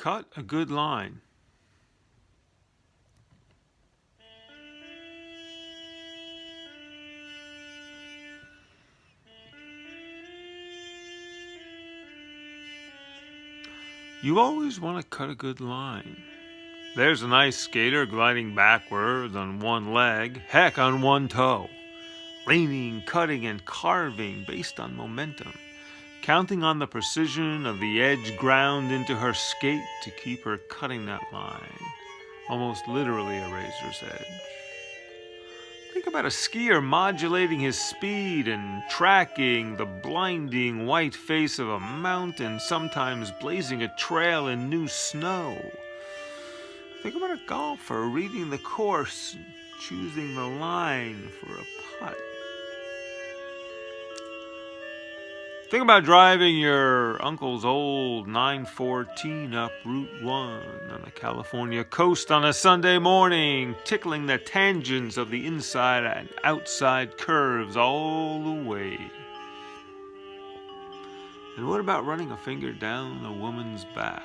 cut a good line. You always want to cut a good line. There's an ice skater gliding backwards on one leg, heck, on one toe, leaning, cutting, and carving based on momentum, counting on the precision of the edge ground into her skate to keep her cutting that line, almost literally a razor's edge. Think about a skier modulating his speed and tracking the blinding white face of a mountain, sometimes blazing a trail in new snow. Think about a golfer reading the course and choosing the line for a putt. Think about driving your uncle's old 914 up Route 1 on the California coast on a Sunday morning, tickling the tangents of the inside and outside curves all the way. And what about running a finger down a woman's back,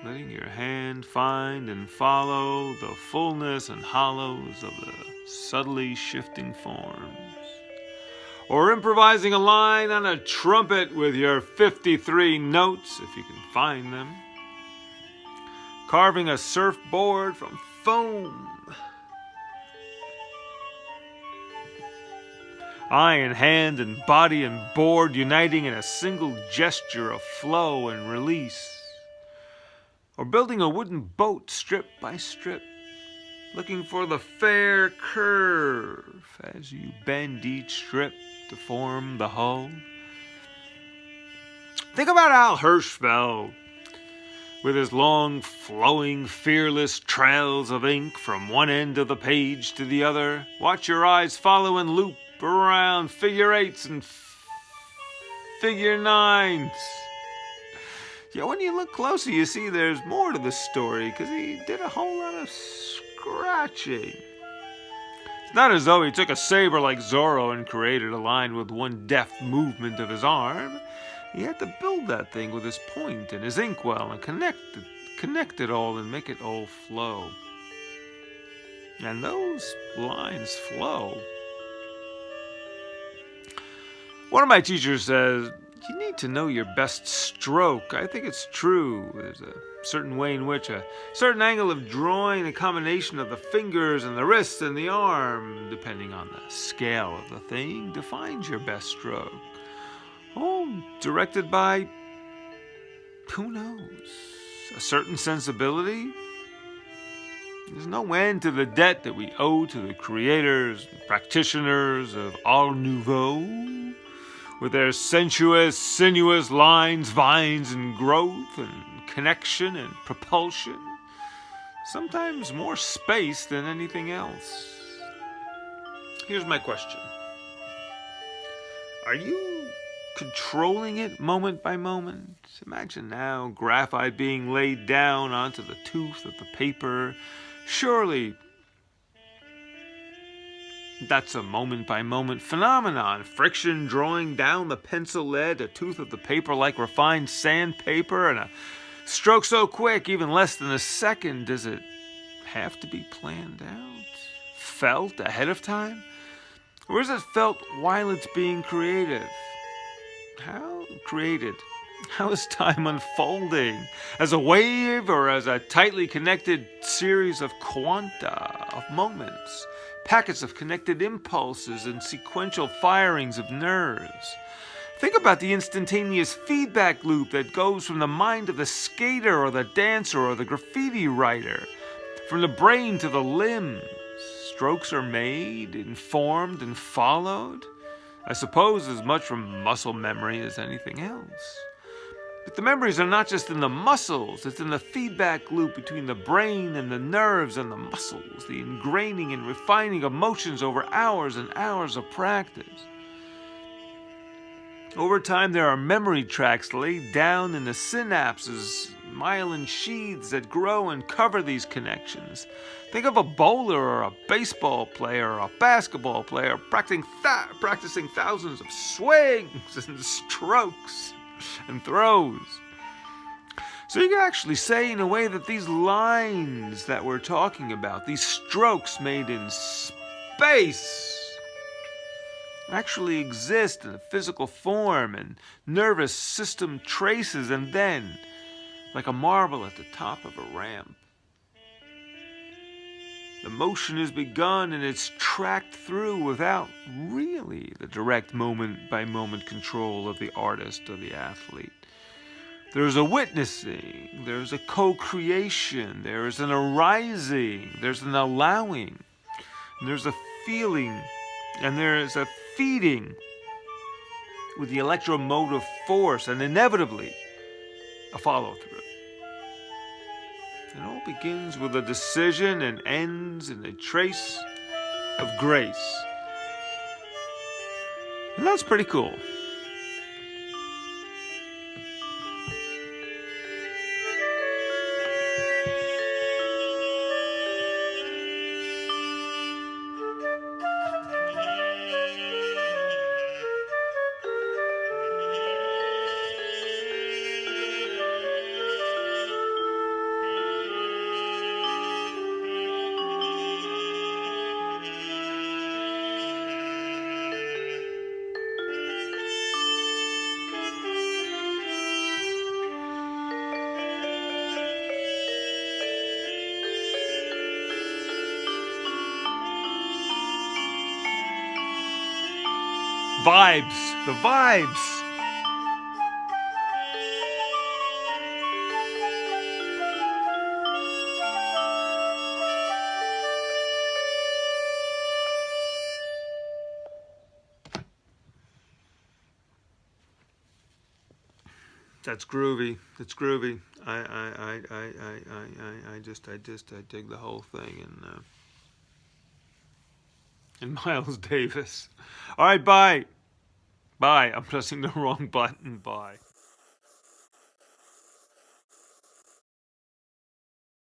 letting your hand find and follow the fullness and hollows of the subtly shifting forms? Or improvising a line on a trumpet with your 53 notes, if you can find them. Carving a surfboard from foam. Eye and hand and body and board uniting in a single gesture of flow and release. Or building a wooden boat strip by strip, looking for the fair curve as you bend each strip to form the hull. Think about Al Hirschfeld with his long, flowing, fearless trails of ink from one end of the page to the other. Watch your eyes follow and loop around figure eights and figure nines. Yeah, when you look closer, you see there's more to the story, because he did a whole lot of scratching. It's not as though he took a saber like Zorro and created a line with one deft movement of his arm. He had to build that thing with his point and his inkwell and connect it all and make it all flow. And those lines flow. One of my teachers says, you need to know your best stroke. I think it's true. There's a certain way in which a certain angle of drawing a combination of the fingers and the wrist and the arm, depending on the scale of the thing, defines your best stroke. Oh, directed by, who knows, a certain sensibility? There's no end to the debt that we owe to the creators and practitioners of Art Nouveau, with their sensuous, sinuous lines, vines, and growth, and connection, and propulsion. Sometimes more space than anything else. Here's my question. Are you controlling it moment by moment? Imagine now graphite being laid down onto the tooth of the paper. Surely that's a moment-by-moment phenomenon. Friction drawing down the pencil lead, a tooth of the paper like refined sandpaper, and a stroke so quick, even less than a second. Does it have to be planned out? Felt ahead of time? Or is it felt while it's being created? How created? How is time unfolding? As a wave or as a tightly connected series of quanta, of moments? Packets of connected impulses and sequential firings of nerves. Think about the instantaneous feedback loop that goes from the mind of the skater or the dancer or the graffiti writer, from the brain to the limbs. Strokes are made, informed, and followed, I suppose as much from muscle memory as anything else. But the memories are not just in the muscles, it's in the feedback loop between the brain and the nerves and the muscles, the ingraining and refining of motions over hours and hours of practice. Over time, there are memory tracks laid down in the synapses, myelin sheaths that grow and cover these connections. Think of a bowler or a baseball player or a basketball player practicing thousands of swings and strokes and throws. So you can actually say in a way that these lines that we're talking about, these strokes made in space, actually exist in a physical form and nervous system traces, and then, like a marble at the top of a ramp, the motion is begun and it's tracked through without really the direct moment-by-moment control of the artist or the athlete. There's a witnessing, there's a co-creation, there's an arising, there's an allowing, there's a feeling, and there's a feeding with the electromotive force, and inevitably a follow-through. It all begins with a decision and ends in a trace of grace. And that's pretty cool. Vibes, the vibes. That's groovy. That's groovy. I dig the whole thing. And Miles Davis. All right, bye. Bye. I'm pressing the wrong button. Bye.